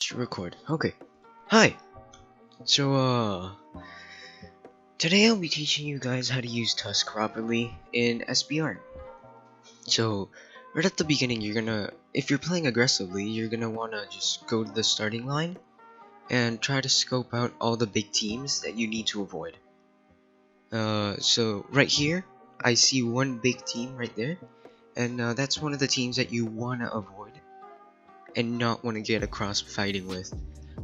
To record. Okay. Hi. So today I'll be teaching you guys how to use Tusk properly in SBR. So right at the beginning, if you're playing aggressively, you're gonna wanna just go to the starting line and try to scope out all the big teams that you need to avoid. So right here, I see one big team right there, and that's one of the teams that you wanna avoid and not want to get across fighting with.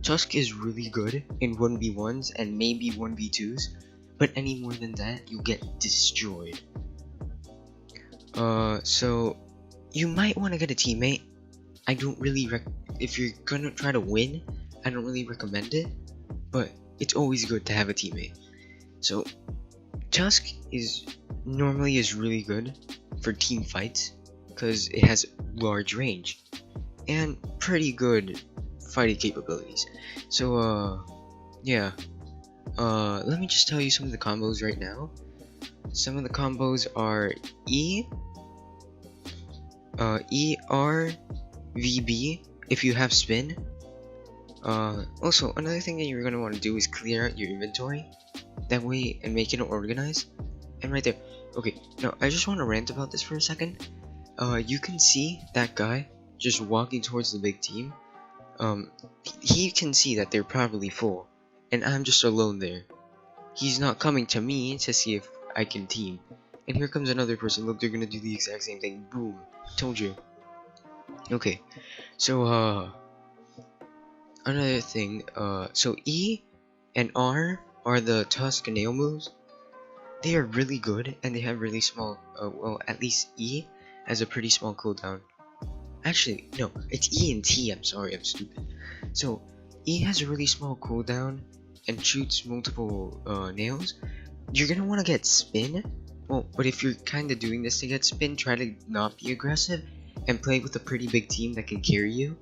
Tusk is really good in 1v1s and maybe 1v2s, but any more than that, you get destroyed. So you might want to get a teammate. I don't really if you're gonna try to win, I don't really recommend it, but it's always good to have a teammate. So Tusk is really good for team fights because it has large range and pretty good fighting capabilities. So yeah, let me just tell you some of the combos right now. Some of the combos are R, VB if you have spin. Also, another thing that you're gonna want to do is clear out your inventory, that way, and make it organized. And right there. Okay, now I just want to rant about this for a second. You can see that guy just walking towards the big team. He can see that they're probably full, and I'm just alone there. He's not coming to me to see if I can team. And here comes another person. Look, they're gonna do the exact same thing. Boom. Told you. Okay. So, another thing. So E and R are the Tusk and nail moves. They are really good, and they have really small, well, at least E has a pretty small cooldown. Actually, no, it's E and T, I'm sorry, I'm stupid. So, E has a really small cooldown and shoots multiple nails. You're gonna want to get spin. Well, but if you're kinda doing this to get spin, try to not be aggressive and play with a pretty big team that can carry you.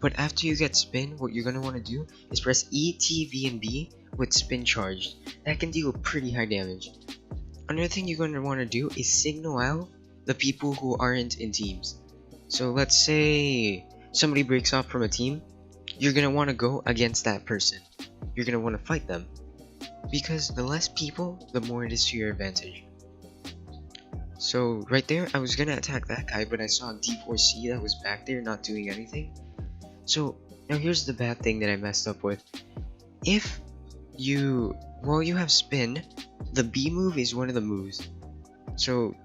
But after you get spin, what you're gonna want to do is press E, T, V, and B with spin charged. That can deal pretty high damage. Another thing you're gonna want to do is signal out the people who aren't in teams. So let's say somebody breaks off from a team, you're gonna want to go against that person. You're gonna want to fight them, because the less people, the more it is to your advantage. So right there, I was gonna attack that guy, but I saw a D4C that was back there not doing anything. So now here's the bad thing that I messed up with. If you, while you have spin, the B move is one of the moves. So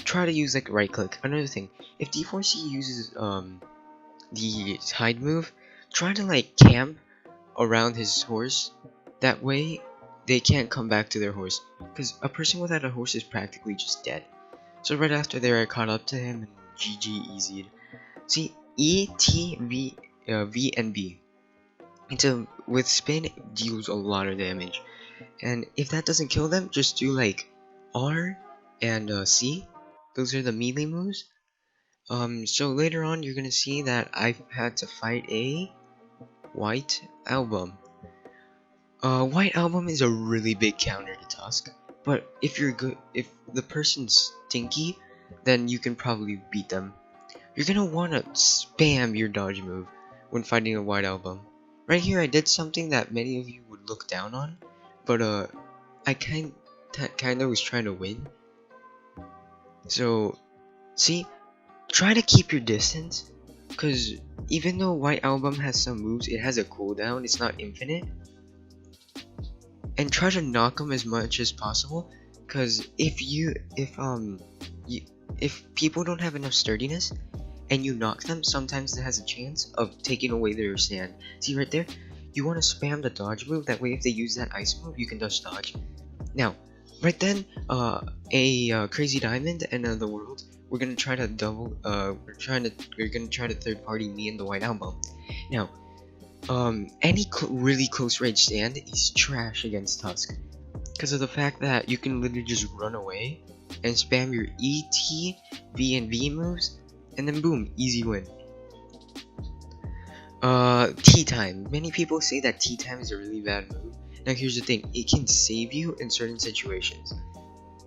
try to use like right click. Another thing, if D4C uses the hide move, try to like camp around his horse. That way they can't come back to their horse, because a person without a horse is practically just dead. So right after there, I caught up to him and GG easied. See, E, T, V, V, and B. With spin, it deals a lot of damage. And if that doesn't kill them, just do like R and C. Those are the melee moves. So later on, you're gonna see that I've had to fight a White Album. White Album is a really big counter to Tusk, but if the person's stinky, then you can probably beat them. You're gonna wanna spam your dodge move when fighting a White Album. Right here, I did something that many of you would look down on, but I kinda was trying to win. So, see, try to keep your distance, because even though White Album has some moves, it has a cooldown, it's not infinite. And try to knock them as much as possible, because if people don't have enough sturdiness and you knock them, sometimes it has a chance of taking away their stand. See right there? You want to spam the dodge move, that way if they use that ice move, you can just dodge. Now, right then, Crazy Diamond and the World, we're gonna try to we're gonna try to third party me and the White Album. Now, any really close range stand is trash against Tusk, because of the fact that you can literally just run away and spam your E, T, V, and V moves, and then boom, easy win. Tea time. Many people say that tea time is a really bad move. Now here's the thing, it can save you in certain situations.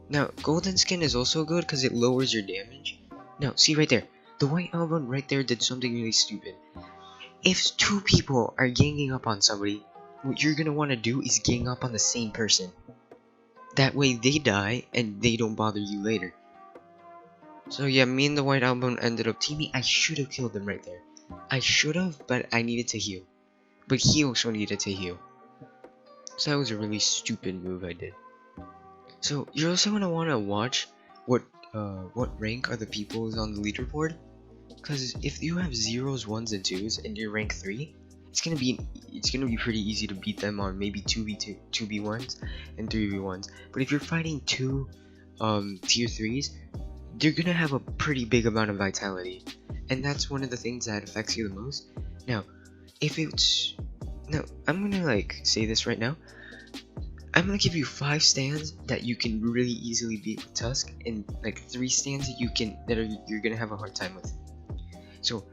Now, Golden Skin is also good because it lowers your damage. Now, see right there, the White Album right there did something really stupid. if two people are ganging up on somebody, what you're gonna want to do is gang up on the same person. That way they die and they don't bother you later. So yeah, me and the White Album ended up teaming. I should have killed them right there. I should have, but I needed to heal. But he also needed to heal. So that was a really stupid move I did. So you're also gonna want to watch what rank are the people on the leaderboard. Because if you have 0s, 1s, and 2s and you're rank 3, it's gonna be pretty easy to beat them on maybe 2v2, 2v1s, and 3v1s. But if you're fighting two tier 3s, you're gonna have a pretty big amount of vitality, and that's one of the things that affects you the most. Now, I'm gonna like say this right now. I'm gonna give you 5 stands that you can really easily beat with Tusk, and like 3 stands that you're gonna have a hard time with. So,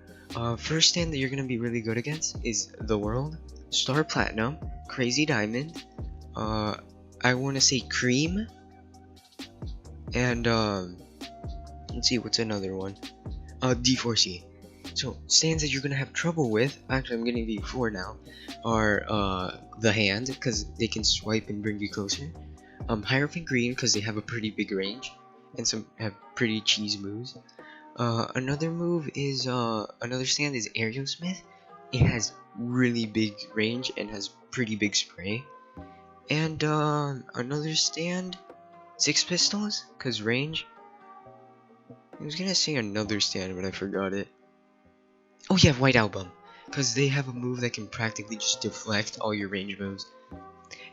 first stand that you're gonna be really good against is The World, Star Platinum, Crazy Diamond, I wanna say Cream, and let's see what's another one. D4C. So stands that you're gonna have trouble with, actually I'm gonna give you 4 now, are the Hand, because they can swipe and bring you closer. Hierophant Green, because they have a pretty big range, and some have pretty cheese moves. Another move is another stand is Aerosmith. It has really big range and has pretty big spray. And another stand, Six Pistols, cause range. I was gonna say another stand, but I forgot it. Oh yeah, White Album, cause they have a move that can practically just deflect all your range moves.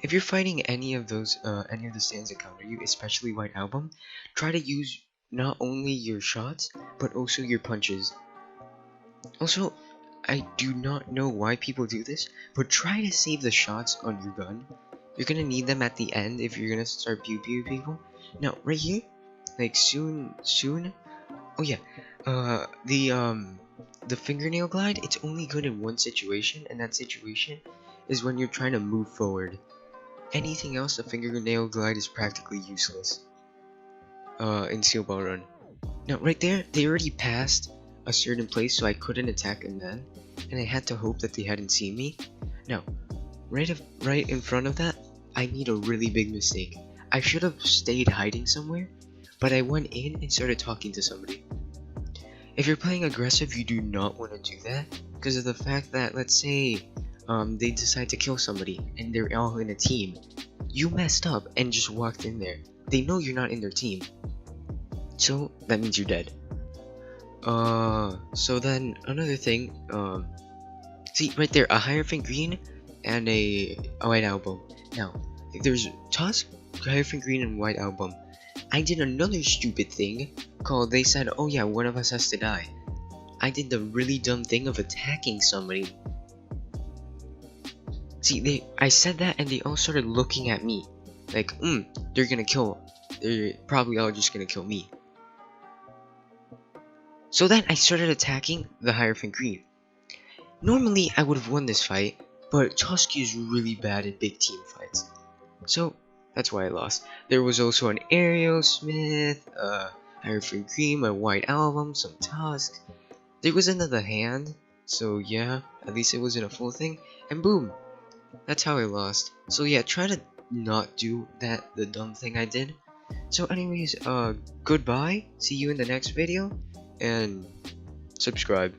If you're fighting any of the stands that counter you, especially White Album, try to use not only your shots, but also your punches. Also, I do not know why people do this, but try to save the shots on your gun. You're gonna need them at the end if you're gonna start pew people. Now, right here, like soon. Oh yeah, the fingernail glide. It's only good in one situation, and that situation is when you're trying to move forward. Anything else, the fingernail glide is practically useless. In Steel Ball Run. Now, right there, they already passed a certain place, so I couldn't attack them then, and I had to hope that they hadn't seen me. Now, right in front of that, I made a really big mistake. I should have stayed hiding somewhere, but I went in and started talking to somebody. If you're playing aggressive, you do not want to do that, because of the fact that, let's say, they decide to kill somebody, and they're all in a team. You messed up and just walked in there. They know you're not in their team. So, that means you're dead. So then, another thing, see, right there, a Hierophant Green and a White Album. Now, if there's Tusk, Hierophant Green, and White Album, I did another stupid thing called, they said, oh yeah, one of us has to die. I did the really dumb thing of attacking somebody. See, I said that and they all started looking at me. Like, they're probably all just gonna kill me. So then I started attacking the Hierophant Green. Normally I would have won this fight, but Tusk is really bad at big team fights. So that's why I lost. There was also an Aerosmith, Hierophant Green, a White Album, some Tusk. There was another Hand, so yeah, at least it wasn't a full thing, and boom! That's how I lost. So yeah, try to not do the dumb thing I did. So anyways, goodbye, see you in the next video, and subscribe.